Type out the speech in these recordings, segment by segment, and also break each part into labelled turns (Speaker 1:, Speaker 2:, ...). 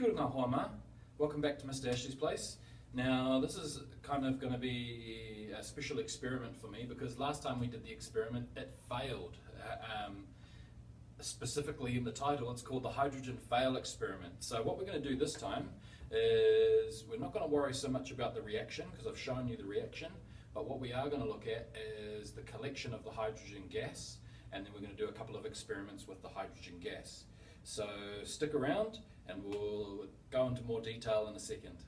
Speaker 1: Kia ora ngā hoa mā. Welcome back to Mr. Ashley's place. Now this is kind of going to be a special experiment for me because last time we did the experiment it failed. Specifically in the title it's called the hydrogen fail experiment. So what we're going to do this time is we're not going to worry so much about the reaction because I've shown you the reaction, but what we are going to look at is the collection of the hydrogen gas, and then we're going to do a couple of experiments with the hydrogen gas. So stick around and we'll go into more detail in a second.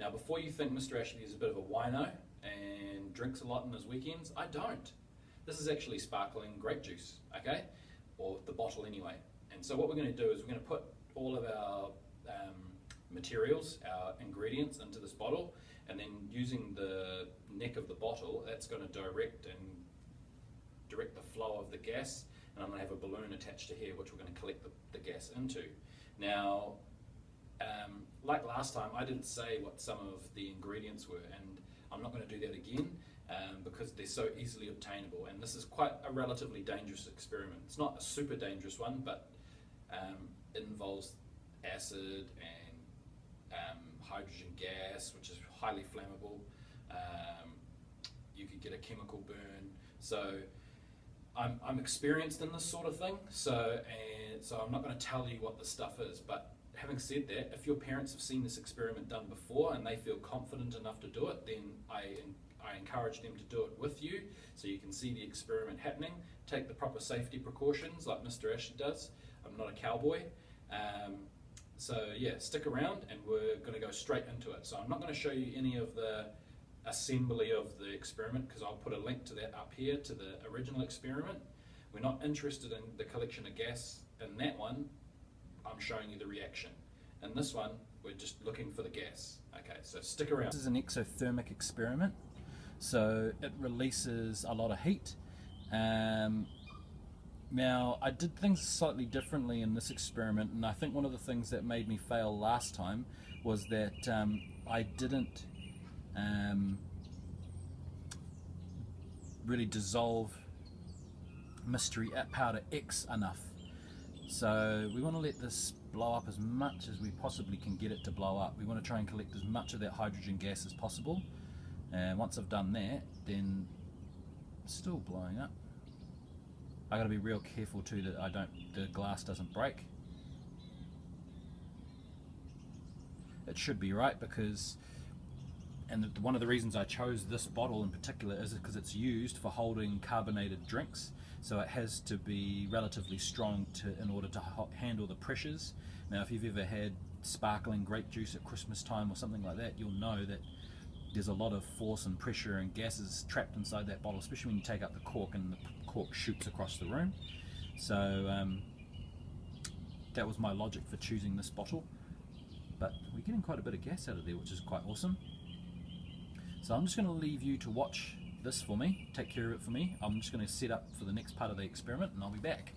Speaker 1: Now before you think Mr. Ashley is a bit of a wino and drinks a lot on his weekends, I don't. This is actually sparkling grape juice, okay? Or the bottle anyway. And so what we're going to do is we're going to put all of our materials, our ingredients into this bottle, and then using the neck of the bottle, that's going to direct the flow of the gas, and I'm going to have a balloon attached to here which we're going to collect the gas into. Now, like last time, I didn't say what some of the ingredients were, and I'm not going to do that again because they're so easily obtainable, and this is quite a relatively dangerous experiment. It's not a super dangerous one, but it involves acid and hydrogen gas, which is highly flammable. You could get a chemical burn. So I'm experienced in this sort of thing, so I'm not going to tell you what the stuff is, but having said that, if your parents have seen this experiment done before and they feel confident enough to do it, then I encourage them to do it with you so you can see the experiment happening. Take the proper safety precautions like Mr. Ashley does. I'm not a cowboy. So yeah, stick around and we're going to go straight into it. So I'm not going to show you any of the assembly of the experiment because I'll put a link to that up here to the original experiment. We're not interested in the collection of gas in that one. I'm showing you the reaction. In this one, we're just looking for the gas. Okay, so stick around. This is an exothermic experiment, so it releases a lot of heat. Now, I did things slightly differently in this experiment, and I think one of the things that made me fail last time was that I didn't really dissolve mystery powder X enough. So we want to let this blow up as much as we possibly can get it to blow up. We want to try and collect as much of that hydrogen gas as possible, and once I've done that, then it's still blowing up. I got to be real careful too that the glass doesn't break. It should be right because, and one of the reasons I chose this bottle in particular is because it's used for holding carbonated drinks, so it has to be relatively strong in order to handle the pressures. Now if you've ever had sparkling grape juice at Christmas time or something like that, you'll know that there's a lot of force and pressure and gases trapped inside that bottle, especially when you take out the cork and the cork shoots across the room. So that was my logic for choosing this bottle, but we're getting quite a bit of gas out of there, which is quite awesome. So I'm just going to leave you to watch this for me, take care of it for me. I'm just going to set up for the next part of the experiment and I'll be back.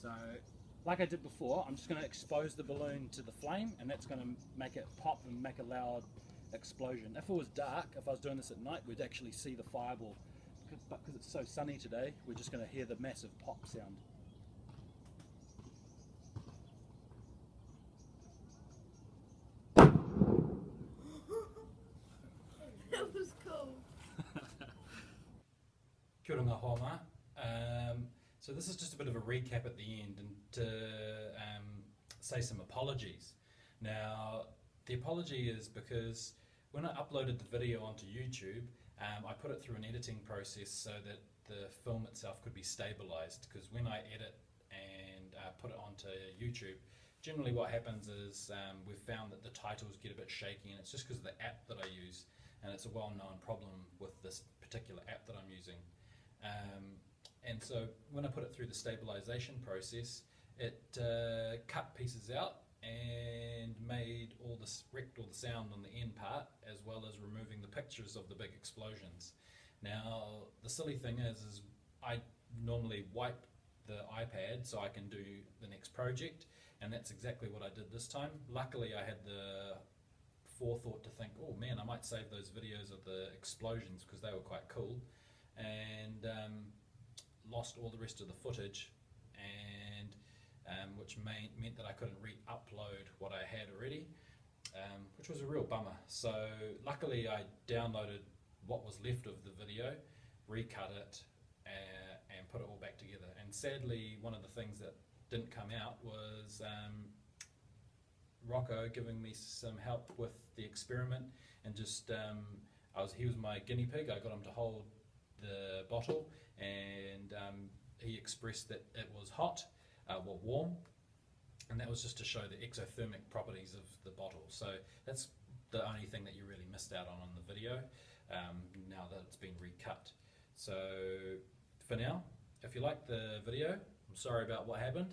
Speaker 1: So, like I did before, I'm just going to expose the balloon to the flame, and that's going to make it pop and make a loud explosion. If it was dark, if I was doing this at night, we'd actually see the fireball. But because it's so sunny today, we're just going to hear the massive pop sound.
Speaker 2: runga homa. So this is just a bit of a recap at the end and to say some apologies. Now, the apology is because when I uploaded the video onto YouTube, I put it through an editing process so that the film itself could be stabilized, because when I edit and put it onto YouTube, generally what happens is we've found that the titles get a bit shaky, and it's just because of the app that I use, and it's a well-known problem with this particular app that I'm using. And so when I put it through the stabilization process, it cut pieces out and wrecked all the sound on the end part, as well as removing the pictures of the big explosions. Now, the silly thing is I normally wipe the iPad so I can do the next project, and that's exactly what I did this time. Luckily, I had the forethought to think, oh man, I might save those videos of the explosions because they were quite cool, and lost all the rest of the footage, and which meant that I couldn't re-upload what I had already, which was a real bummer. So luckily I downloaded what was left of the video, recut it, and put it all back together. And sadly, one of the things that didn't come out was Rocco giving me some help with the experiment, and just he was my guinea pig. I got him to hold the bottle, and he expressed that it was hot, warm, and that was just to show the exothermic properties of the bottle. So that's the only thing that you really missed out on the video, now that it's been recut. So for now, if you like the video, I'm sorry about what happened.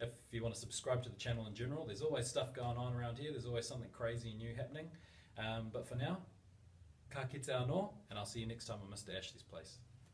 Speaker 2: If you want to subscribe to the channel in general, there's always stuff going on around here, there's always something crazy and new happening. But for now, ka kite anō, and I'll see you next time on Mr. Ashley's Place.